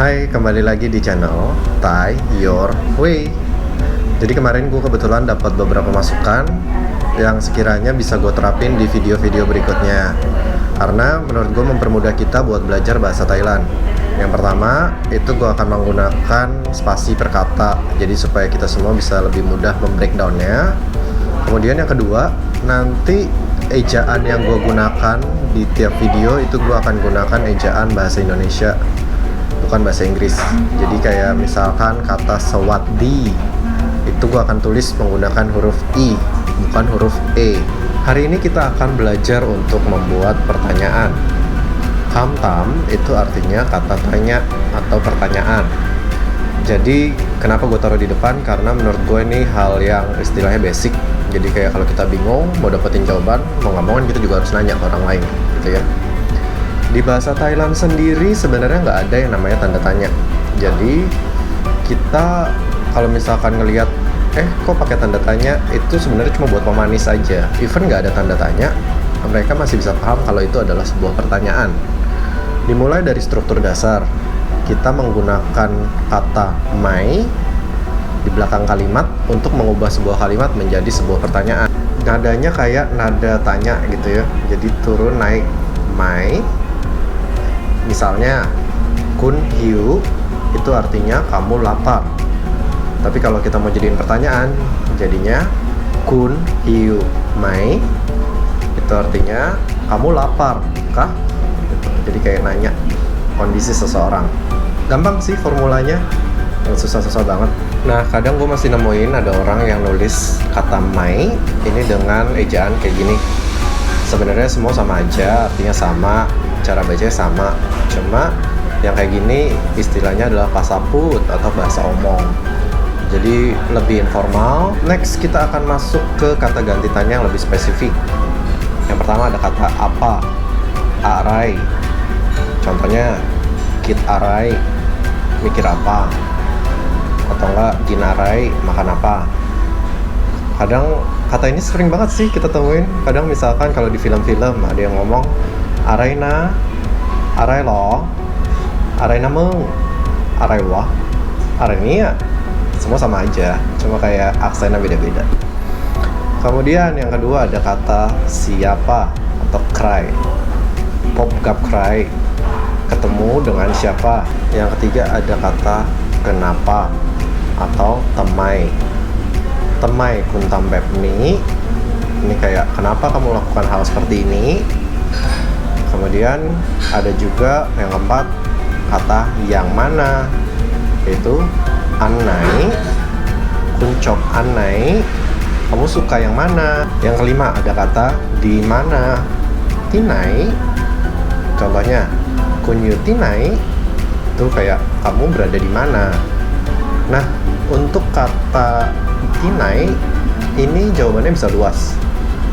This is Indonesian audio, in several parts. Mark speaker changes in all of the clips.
Speaker 1: Hai, kembali lagi di channel Thai Your Way. Jadi kemarin gue kebetulan dapat beberapa masukan yang sekiranya bisa gue terapin di video-video berikutnya. Karena menurut gue mempermudah kita buat belajar bahasa Thailand. Yang pertama, itu gue akan menggunakan spasi per kata. Jadi supaya kita semua bisa lebih mudah membreakdownnya. Kemudian yang kedua, nanti ejaan yang gue gunakan di tiap video itu gue akan gunakan ejaan bahasa Indonesia, bukan bahasa Inggris. Jadi kayak misalkan kata sewadi itu gua akan tulis menggunakan huruf I, bukan huruf E. Hari ini kita akan belajar untuk membuat pertanyaan. Kamtam itu artinya kata tanya atau pertanyaan. Jadi kenapa gue taruh di depan? Karena menurut gue ini hal yang istilahnya basic. Jadi kayak kalau kita bingung mau dapetin jawaban, mau nggak mau kan kita juga harus nanya ke orang lain gitu ya. Di bahasa Thailand sendiri sebenarnya nggak ada yang namanya tanda tanya. Jadi kita kalau misalkan ngelihat kok pakai tanda tanya, itu sebenarnya cuma buat pemanis aja. Even nggak ada tanda tanya, mereka masih bisa paham kalau itu adalah sebuah pertanyaan. Dimulai dari struktur dasar, kita menggunakan kata mai di belakang kalimat untuk mengubah sebuah kalimat menjadi sebuah pertanyaan. Nadanya kayak nada tanya gitu ya. Jadi turun naik mai. Misalnya, kun hiu itu artinya kamu lapar. Tapi kalau kita mau jadiin pertanyaan, jadinya kun hiu mai itu artinya kamu lapar kah? Gitu. Jadi kayak nanya kondisi seseorang. Gampang sih formulanya, nggak susah-susah banget. Nah, kadang gue masih nemuin ada orang yang nulis kata mai ini dengan ejaan kayak gini. Sebenarnya semua sama aja, artinya sama, cara bacanya sama. Cuma yang kayak gini istilahnya adalah pasaput atau bahasa omong. Jadi lebih informal. Next kita akan masuk ke kata ganti tanya yang lebih spesifik. Yang pertama ada kata apa, arai. Contohnya kit arai, mikir apa, atau enggak ginarai, makan apa. Kadang kata ini sering banget sih kita temuin. Kadang misalkan kalau di film-film ada yang ngomong arai na, arai lo, arai na meng, arai wah, arai nia. Semua sama aja, cuma kayak aksennya beda-beda. Kemudian yang kedua ada kata siapa atau cry, pop gap cry, ketemu dengan siapa. Yang ketiga ada kata kenapa atau temai. Temai kuntam bepni, ini kayak kenapa kamu lakukan hal seperti ini. Kemudian ada juga yang keempat kata yang mana, yaitu anai, kuncok anai, kamu suka yang mana. Yang kelima ada kata di mana, tinai. Contohnya kunyu tinai itu kayak kamu berada di mana. Nah, untuk kata tinai ini jawabannya bisa luas.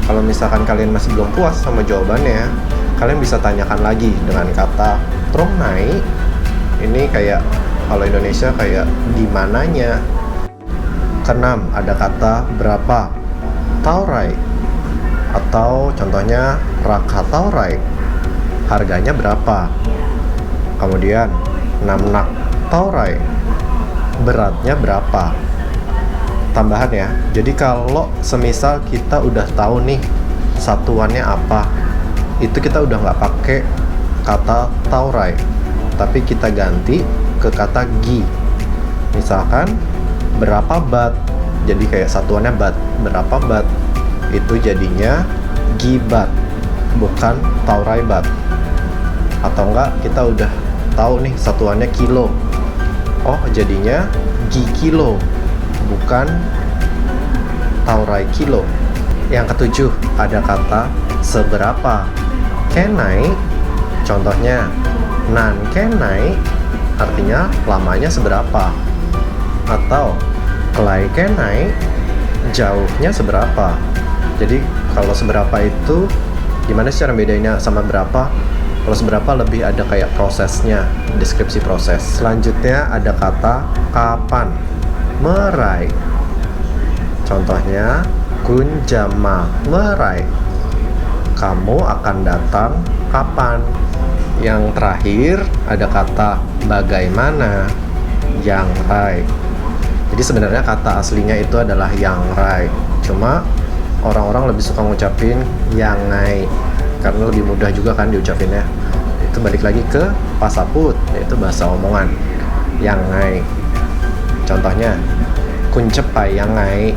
Speaker 1: Kalau misalkan kalian masih belum puas sama jawabannya, kalian bisa tanyakan lagi dengan kata trongnai. Ini kayak kalau Indonesia kayak di mananya. Keenam ada kata berapa, taurai, atau contohnya raka taurai, harganya berapa. Kemudian namnak taurai, beratnya berapa. Tambahan ya, jadi kalau semisal kita udah tahu nih satuannya apa, itu kita udah nggak pakai kata taurai, tapi kita ganti ke kata gi. Misalkan berapa bat, jadi kayak satuannya bat, berapa bat, itu jadinya gibat, bukan taurai bat. Atau enggak kita udah tahu nih satuannya kilo, oh jadinya gi kilo, bukan taurai kilo. Yang ketujuh ada kata seberapa, kenai. Contohnya nan kenai artinya lamanya seberapa, atau kelai kenai jauhnya seberapa. Jadi kalau seberapa itu gimana sih cara bedainnya sama berapa? Kalau seberapa lebih ada kayak prosesnya, deskripsi proses. Selanjutnya ada kata kapan, merai. Contohnya kun jama merai, kamu akan datang kapan. Yang terakhir ada kata bagaimana, yang rai. Jadi sebenarnya kata aslinya itu adalah yang rai. Cuma orang-orang lebih suka ngucapin yang ngai karena lebih mudah juga kan diucapinnya. Itu balik lagi ke pasaput, yaitu bahasa omongan. Yang ngai. Contohnya, kuncepai yang ngai.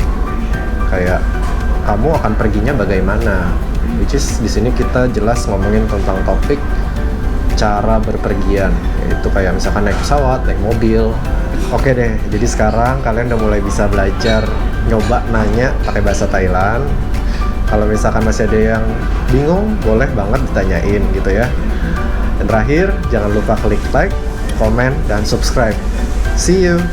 Speaker 1: Kayak kamu akan perginya bagaimana? Which is di sini kita jelas ngomongin tentang topik cara berpergian, yaitu kayak misalkan naik pesawat, naik mobil. Oke deh, jadi sekarang kalian udah mulai bisa belajar nyoba nanya pakai bahasa Thailand. Kalau misalkan masih ada yang bingung, boleh banget ditanyain gitu ya. Dan terakhir, jangan lupa klik like, komen, dan subscribe. See you!